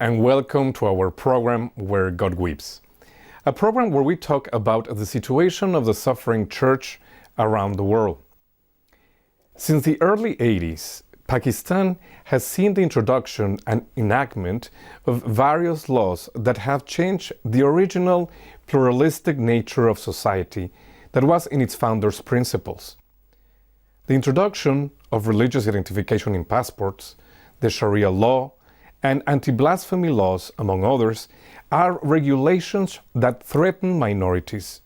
and welcome to our program Where God Weeps, a program where we talk about the situation of the suffering church around the world. Since the early 80s, Pakistan has seen the introduction and enactment of various laws that have changed the original pluralistic nature of society that was in its founders' principles. The introduction of religious identification in passports, the sharia law, and anti-blasphemy laws, among others, are regulations that threaten minorities.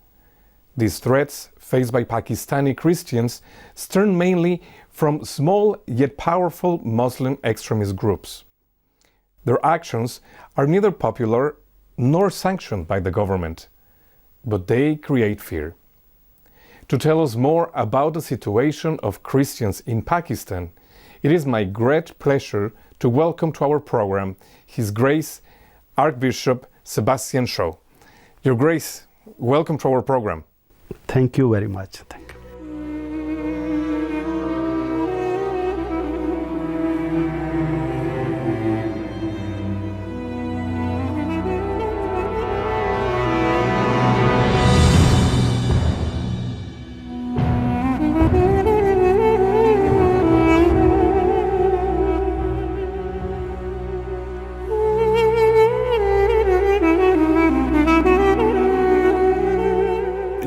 These threats faced by Pakistani Christians stem mainly from small yet powerful Muslim extremist groups. Their actions are neither popular nor sanctioned by the government, but they create fear. To tell us more about the situation of Christians in Pakistan, it is my great pleasure to welcome to our program His Grace Archbishop Sebastian Shaw. Your Grace, welcome to our program. Thank you very much. Thank you.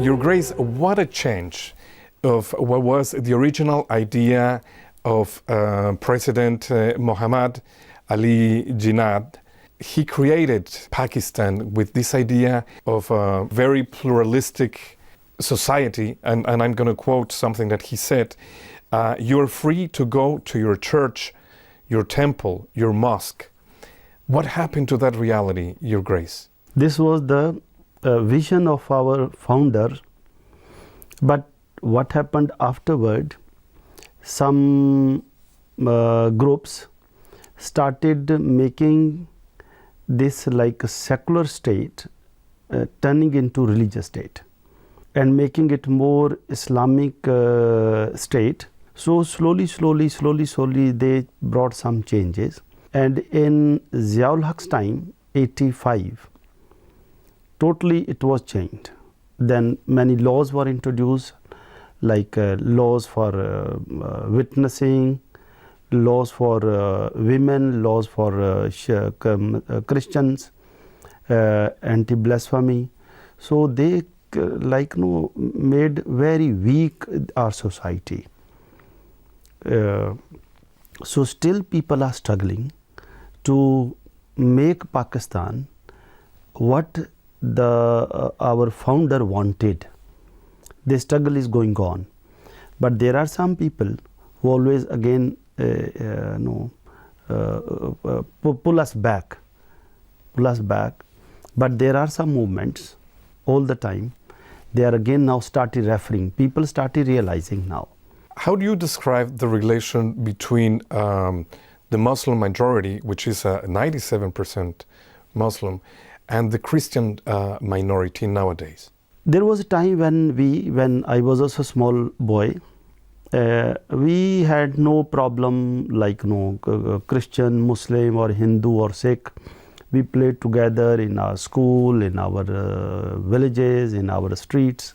Your Grace, what a change of what was the original idea of President Muhammad Ali Jinnah. He created Pakistan with this idea of a very pluralistic society, and I'm going to quote something that he said, "You're free to go to your church, your temple, your mosque." What happened to that reality, Your Grace? This was the vision of our founder, but what happened afterward, some groups started making this like a secular state turning into religious state and making it more Islamic state. So slowly they brought some changes, and in Ziaul Haq's time, 85, totally it was changed. Then many laws were introduced, like laws for witnessing, laws for women, laws for Christians, anti-blasphemy. So they made very weak our society. So still people are struggling to make Pakistan what our founder wanted. The struggle is going on, but there are some people who always again pull us back. But there are some movements all the time. They are again now started referring. People started realizing now. How do you describe the relation between the Muslim majority, which is 97% Muslim, and the Christian minority nowadays? There was a time when I was also a small boy, we had no problem like Christian, Muslim or Hindu or Sikh. We played together in our school, in our villages, in our streets.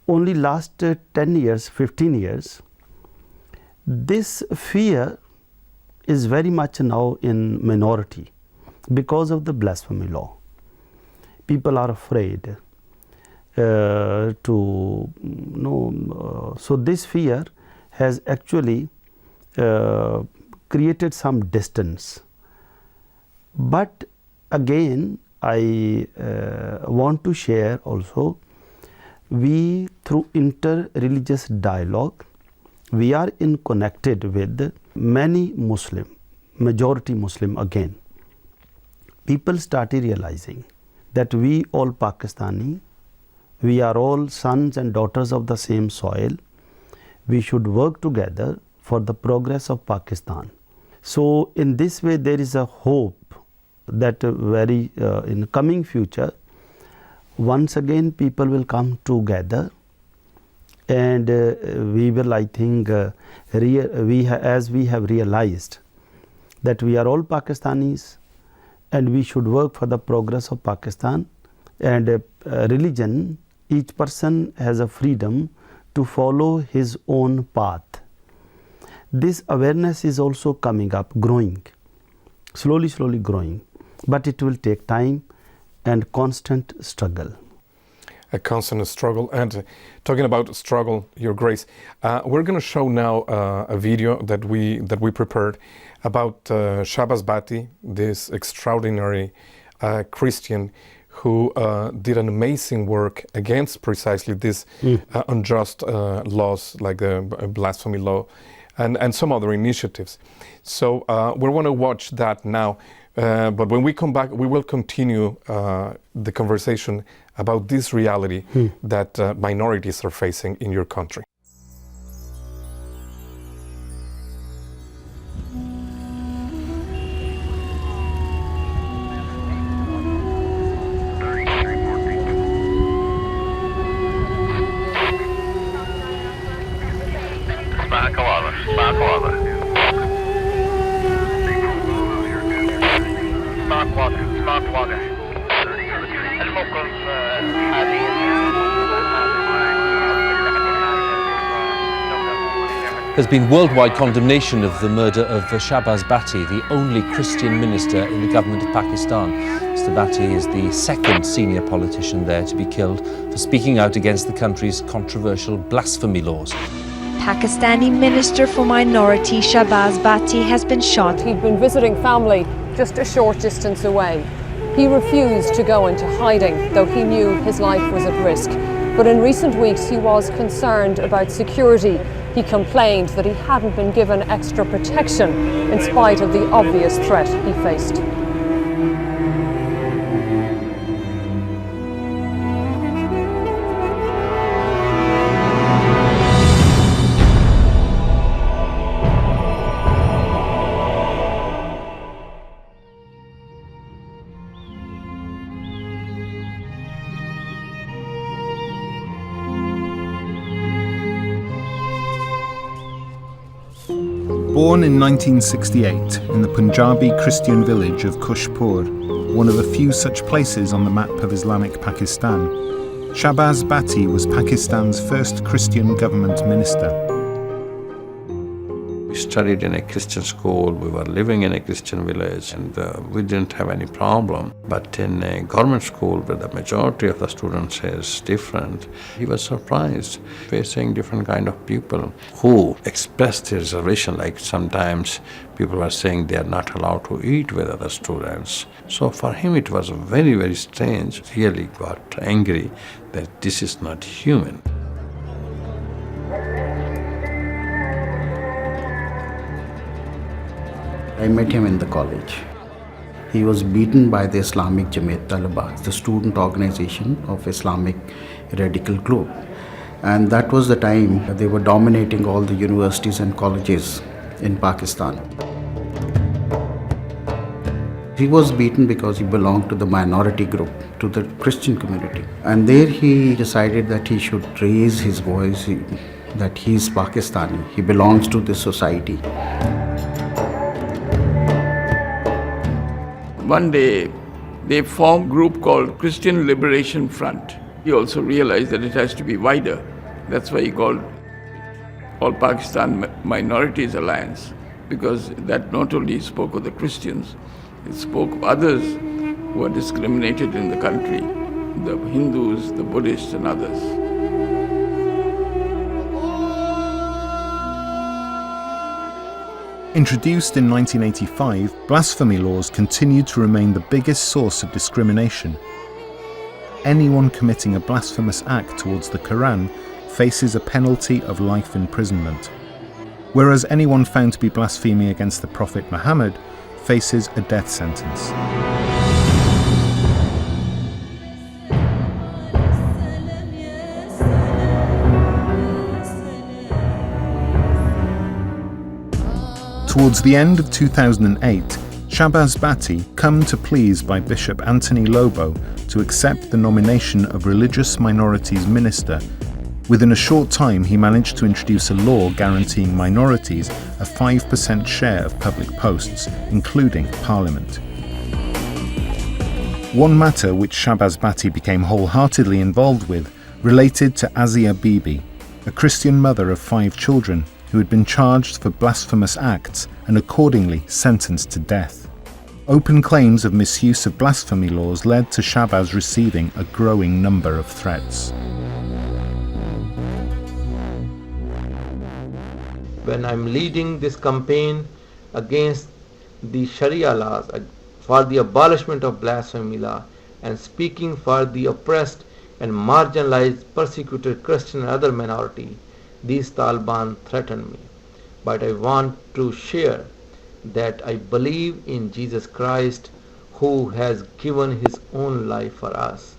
Only last 10 years, 15 years, this fear is very much now in minority because of the blasphemy law. People are afraid so this fear has actually created some distance. But again, I want to share also, we through inter-religious dialogue, we are connected with many Muslim, majority Muslim again. People started realizing that we all Pakistani, we are all sons and daughters of the same soil. We should work together for the progress of Pakistan. So in this way, there is a hope that in coming future, once again people will come together, and we will, I think, as we have realized that we are all Pakistanis, and we should work for the progress of Pakistan. And religion, each person has a freedom to follow his own path. This awareness is also coming up, growing, slowly growing, but it will take time and constant struggle. A constant struggle. And talking about struggle, Your Grace, we're going to show now a video that we prepared about Shahbaz Bhatti, this extraordinary Christian who did an amazing work against precisely this unjust laws like the blasphemy law and some other initiatives. So we want to watch that now. But when we come back, we will continue the conversation about this reality that minorities are facing in your country. There's been worldwide condemnation of the murder of Shahbaz Bhatti, the only Christian minister in the government of Pakistan. Mr. Bhatti is the second senior politician there to be killed for speaking out against the country's controversial blasphemy laws. Pakistani Minister for Minorities Shahbaz Bhatti has been shot. He'd been visiting family just a short distance away. He refused to go into hiding, though he knew his life was at risk. But in recent weeks, he was concerned about security. He complained that he hadn't been given extra protection in spite of the obvious threat he faced. Born in 1968 in the Punjabi Christian village of Kushpur, one of the few such places on the map of Islamic Pakistan, Shahbaz Bhatti was Pakistan's first Christian government minister. We studied in a Christian school, we were living in a Christian village, and we didn't have any problem. But in a government school where the majority of the students is different, he was surprised facing different kind of people who expressed their reservation, like sometimes people were saying they are not allowed to eat with other students. So for him it was very, very strange. He really got angry that this is not human. I met him in the college. He was beaten by the Islamic Jamaat Talaba, the student organization of Islamic radical group. And that was the time they were dominating all the universities and colleges in Pakistan. He was beaten because he belonged to the minority group, to the Christian community. And there he decided that he should raise his voice, that he is Pakistani, he belongs to this society. One day, they formed a group called Christian Liberation Front. He also realized that it has to be wider. That's why he called All Pakistan Minorities Alliance, because that not only spoke of the Christians, it spoke of others who are discriminated in the country, the Hindus, the Buddhists, and others. Introduced in 1985, blasphemy laws continue to remain the biggest source of discrimination. Anyone committing a blasphemous act towards the Quran faces a penalty of life imprisonment, whereas anyone found to be blaspheming against the Prophet Muhammad faces a death sentence. Towards the end of 2008, Shahbaz Bhatti, come to please by Bishop Anthony Lobo to accept the nomination of Religious Minorities Minister. Within a short time, he managed to introduce a law guaranteeing minorities a 5% share of public posts, including Parliament. One matter which Shahbaz Bhatti became wholeheartedly involved with related to Asia Bibi, a Christian mother of 5 children who had been charged for blasphemous acts and accordingly sentenced to death. Open claims of misuse of blasphemy laws led to Shahbaz receiving a growing number of threats. When I'm leading this campaign against the sharia laws, for the abolishment of blasphemy law, and speaking for the oppressed and marginalized, persecuted Christian and other minority, these Taliban threaten me. But I want to share that I believe in Jesus Christ, who has given his own life for us.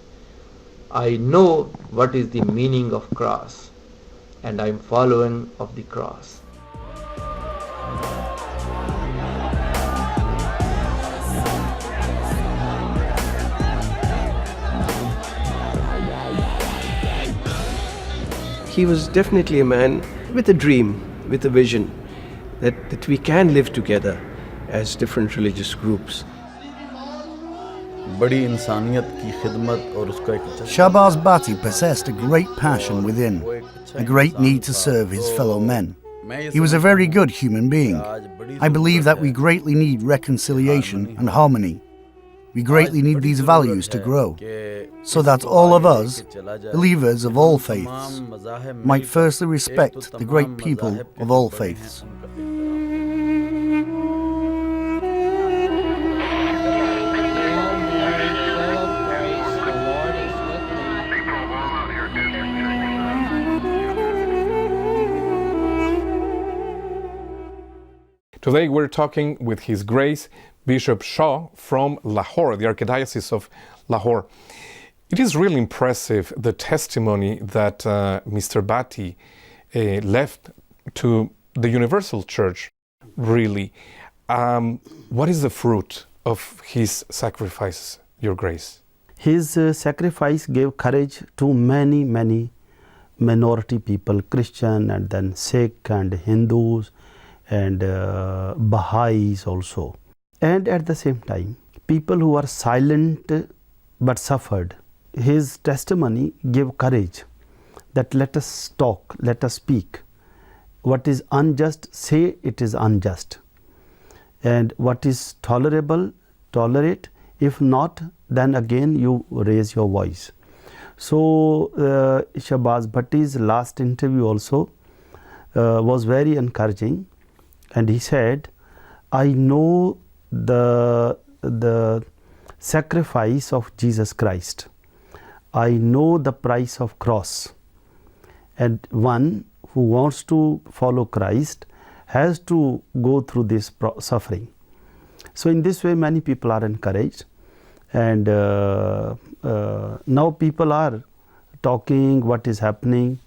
I know what is the meaning of cross, and I am following of the cross. He was definitely a man with a dream, with a vision, that we can live together as different religious groups. Shahbaz Bhatti possessed a great passion within, a great need to serve his fellow men. He was a very good human being. I believe that we greatly need reconciliation and harmony. We greatly need these values to grow, so that all of us, believers of all faiths, might firstly respect the great people of all faiths. Today we're talking with His Grace Bishop Shah from Lahore, the Archdiocese of Lahore. It is really impressive, the testimony that Mr. Bhatti left to the Universal Church, really. What is the fruit of his sacrifice, Your Grace? His sacrifice gave courage to many, many minority people, Christian and then Sikh and Hindus and Baha'is also. And at the same time, people who are silent but suffered. His testimony gave courage that let us talk, let us speak. What is unjust, say it is unjust. And what is tolerable, tolerate. If not, then again you raise your voice. So Shahbaz Bhatti's last interview also was very encouraging. And he said, I know the sacrifice of Jesus Christ. I know the price of cross. And one who wants to follow Christ has to go through this suffering. So in this way many people are encouraged, and now people are talking what is happening.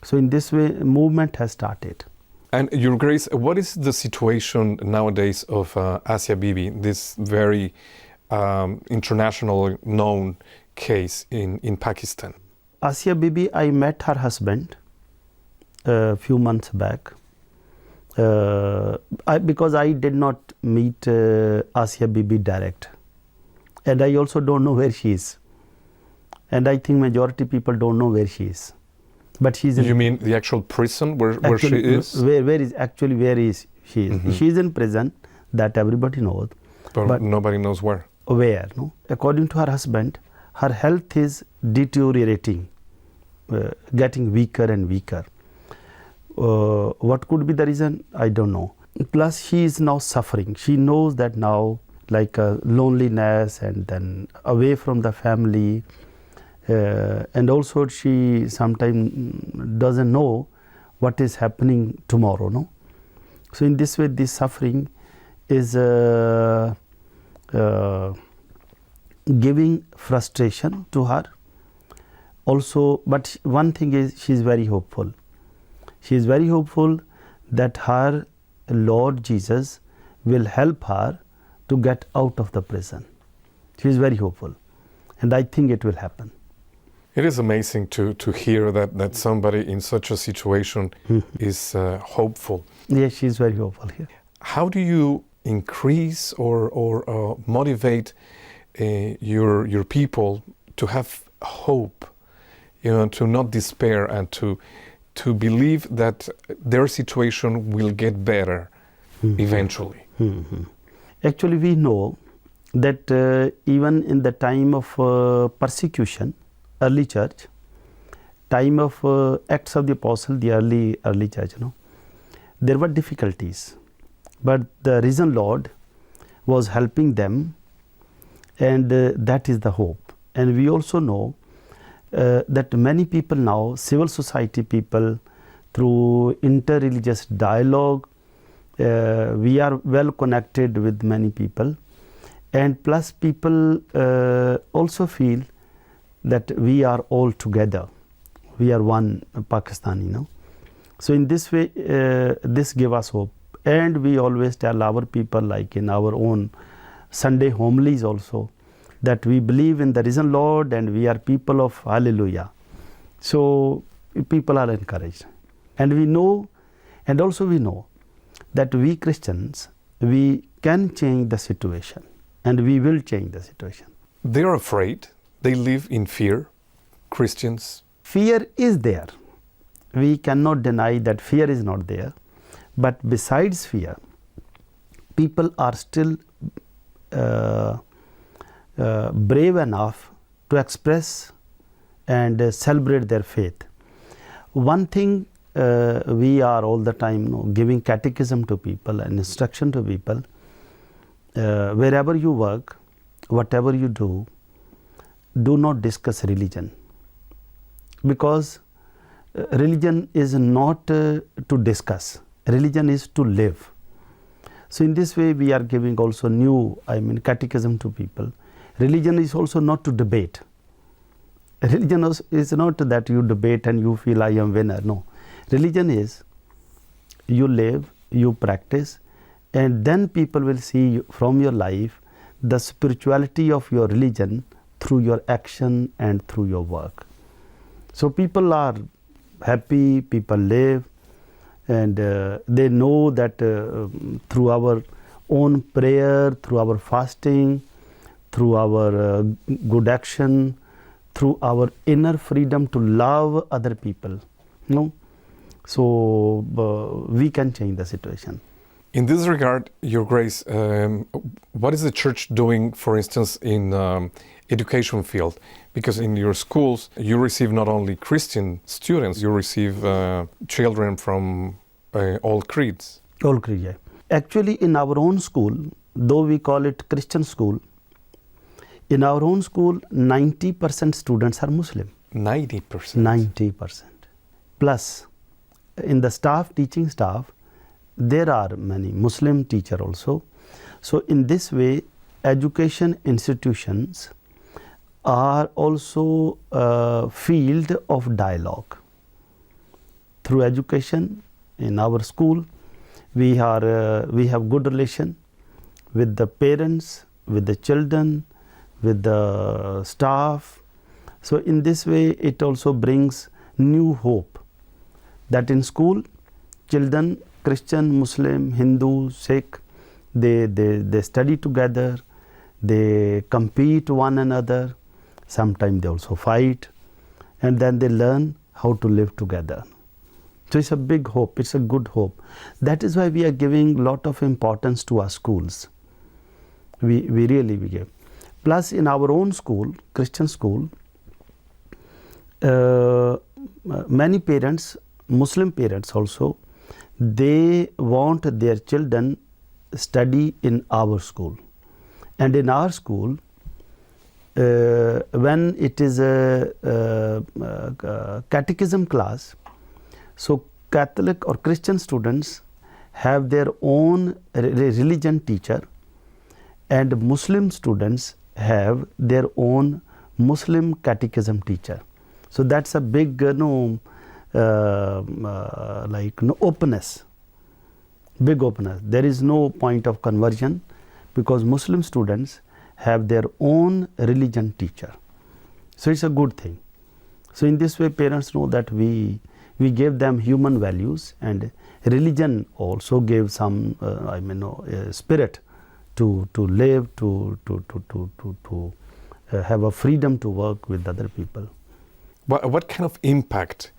So in this way movement has started. And Your Grace, what is the situation nowadays of Asia Bibi, this very international known case in Pakistan? Asia Bibi, I met her husband a few months back. Because I did not meet Asia Bibi direct. And I also don't know where she is. And I think majority people don't know where she is. But she's in. You mean the actual prison where she is? Where is she is? Mm-hmm. She is in prison, that everybody knows. But nobody knows where. Where? No? According to her husband, her health is deteriorating, getting weaker and weaker. What could be the reason? I don't know. Plus, she is now suffering. She knows that now, like loneliness and then away from the family. And also she sometimes doesn't know what is happening tomorrow. No? So in this way, this suffering is giving frustration to her. Also, but one thing is, she is very hopeful. She is very hopeful that her Lord Jesus will help her to get out of the prison. She is very hopeful, and I think it will happen. It is amazing to hear that somebody in such a situation is hopeful. Yes, she is very hopeful here. How do you increase or motivate your people to have hope, to not despair, and to believe that their situation will get better eventually. Actually, we know that even in the time of persecution, early church, time of Acts of the Apostle, the early church, there were difficulties, but the risen Lord was helping them, and that is the hope. And we also know that many people now, civil society people, through inter-religious dialogue, we are well connected with many people, and plus people also feel that we are all together. We are one Pakistani, So in this way, this gives us hope. And we always tell our people, like in our own Sunday homilies also, that we believe in the risen Lord and we are people of Hallelujah. So people are encouraged. And we know, and also we know, that we Christians, we can change the situation, and we will change the situation. They are afraid. They live in fear. Christians. Fear is there. We cannot deny that fear is not there. But besides fear, people are still brave enough to express and celebrate their faith. One thing we are all the time giving catechism to people and instruction to people. Wherever you work, whatever you do not discuss religion, because religion is not to discuss. Religion is to live. So in this way we are giving also new, catechism to people. Religion is also not to debate. Religion is not that you debate and you feel I am winner. No. Religion is you live, you practice, and then people will see from your life the spirituality of your religion through your action and through your work. So people are happy, people live, and they know that through our own prayer, through our fasting, through our good action, through our inner freedom to love other people, so we can change the situation. In this regard, Your Grace, what is the Church doing, for instance, in education field? Because in your schools, you receive not only Christian students, you receive children from all creeds. All creeds, yeah. Actually, in our own school, though we call it Christian school, in our own school, 90% students are Muslim. 90%? 90%. Plus, in the staff, teaching staff, there are many Muslim teachers also. So in this way, education institutions are also a field of dialogue. Through education, in our school, we have good relation with the parents, with the children, with the staff. So in this way, it also brings new hope that in school, children, Christian, Muslim, Hindu, Sikh, they study together, they compete one another, sometimes they also fight, and then they learn how to live together. So it's a big hope, it's a good hope. That is why we are giving a lot of importance to our schools. We really give. Plus in our own school, Christian school, many parents, Muslim parents also, they want their children study in our school. And in our school, when it is a catechism class, so Catholic or Christian students have their own religion teacher, and Muslim students have their own Muslim catechism teacher. So that's a big openness, big openness. There is no point of conversion because Muslim students have their own religion teacher. So it's a good thing. So in this way, parents know that we gave them human values, and religion also gave some spirit to live, to have a freedom to work with other people. What kind of impact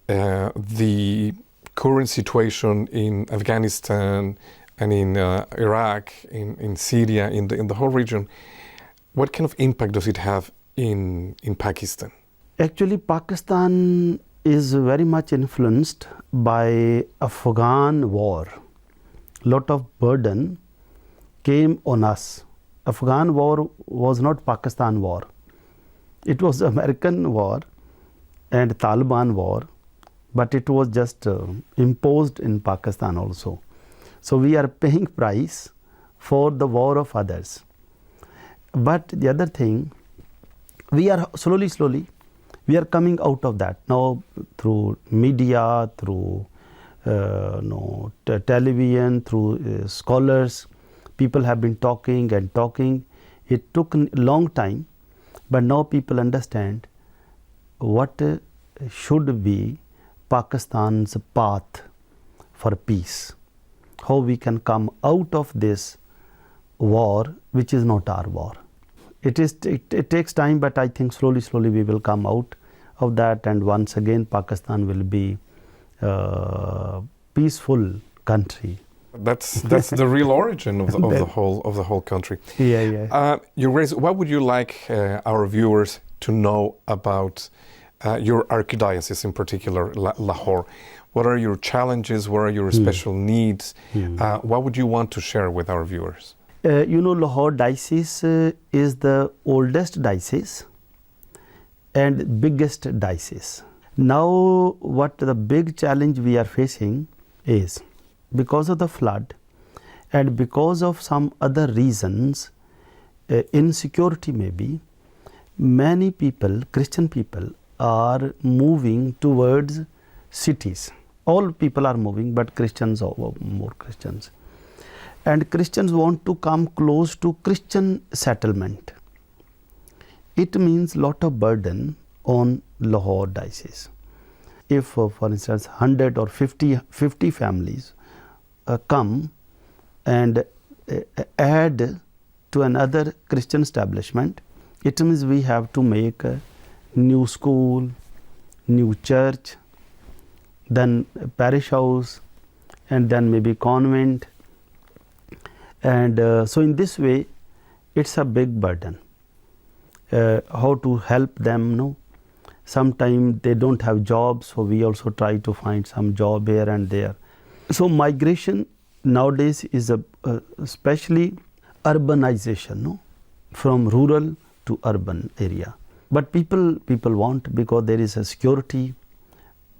the current situation in Afghanistan and in Iraq, in Syria, in the whole region, what kind of impact does it have in Pakistan? Actually, Pakistan is very much influenced by Afghan war. Lot of burden came on us. Afghan war was not Pakistan war. It was American war and Taliban war, but it was just imposed in Pakistan also. So we are paying price for the war of others. But the other thing, we are slowly, we are coming out of that now through media, through television, through scholars. People have been talking and talking. It took a long time, but now people understand what should be Pakistan's path for peace. How we can come out of this war, which is not our war. It takes time, but I think slowly we will come out of that, and once again Pakistan will be a peaceful country. That's the real origin of the whole country. Yeah. What would you like our viewers to know about your archdiocese, in particular Lahore? What are your challenges? What are your special needs? What would you want to share with our viewers? Lahore diocese is the oldest diocese and biggest diocese. Now, what the big challenge we are facing is, because of the flood and because of some other reasons, insecurity maybe, many people, Christian people, are moving towards cities. All people are moving, but Christians are more Christians. And Christians want to come close to Christian settlement. It means lot of burden on Lahore diocese. If, for instance, 100 or 50 families come and add to another Christian establishment, it means we have to make a new school, new church, then parish house, and then maybe convent. And so in this way, it's a big burden. How to help them, no? Sometimes they don't have jobs, so we also try to find some job here and there. So migration nowadays is especially urbanization, no? From rural to urban area. But people want, because there is a security.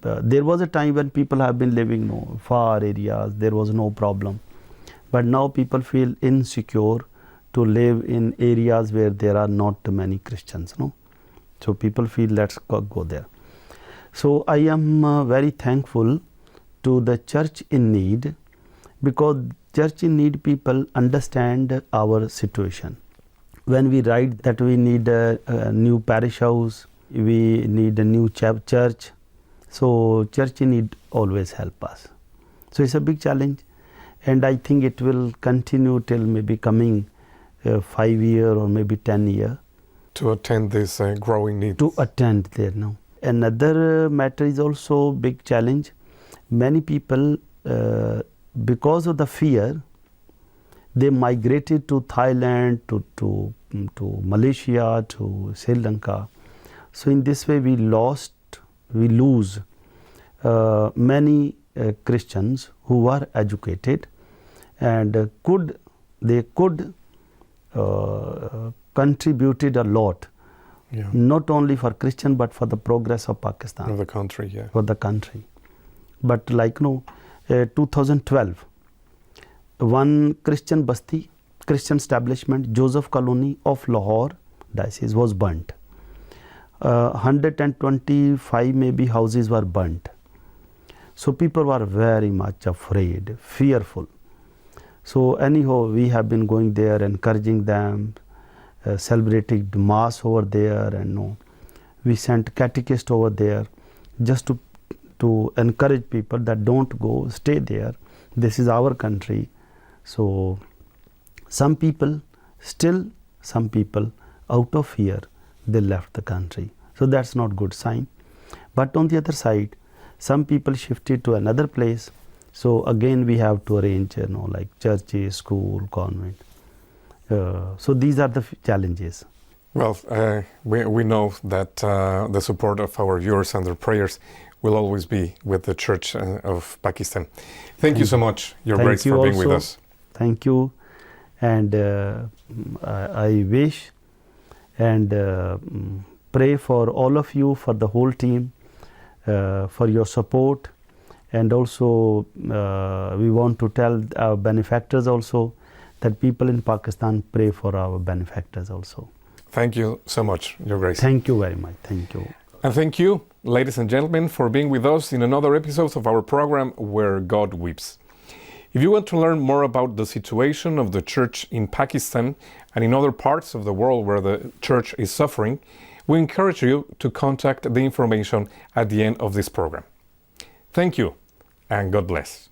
There was a time when people have been living far areas, there was no problem. But now people feel insecure to live in areas where there are not many Christians, no? So people feel, let's go there. So I am very thankful to the Church in Need, because Church in Need people understand our situation. When we write that we need a new parish house, we need a new church, so Church in Need always help us. So it's a big challenge, and I think it will continue till maybe coming 5 years or maybe 10 years. To attend this growing need. To attend there now. Another matter is also big challenge. Many people, because of the fear, they migrated to Thailand, to Malaysia, to Sri Lanka. So in this way we lose many Christians who were educated and could contributed a lot, not only for Christian but for the progress of Pakistan. For the country, yeah. For the country. But 2012, one Christian basti, Christian establishment, Joseph Colony of Lahore diocese was burnt. 125 maybe houses were burnt. So people were very much afraid, fearful. So anyhow, we have been going there, encouraging them, celebrating mass over there, and we sent catechists over there just to encourage people that don't go, stay there. This is our country. So Some people out of fear, they left the country. So that's not good sign. But on the other side, some people shifted to another place. So again we have to arrange, like churches, school, convent. So these are the challenges. Well, we know that the support of our viewers and their prayers will always be with the Church of Pakistan. Thank you so much, Your Grace, for being with us. Thank you. And I wish and pray for all of you, for the whole team, for your support. And also we want to tell our benefactors also that people in Pakistan pray for our benefactors also. Thank you so much, Your Grace. Thank you very much. Thank you. And thank you, ladies and gentlemen, for being with us in another episode of our program, Where God Weeps. If you want to learn more about the situation of the church in Pakistan and in other parts of the world where the church is suffering, we encourage you to contact the information at the end of this program. Thank you, and God bless.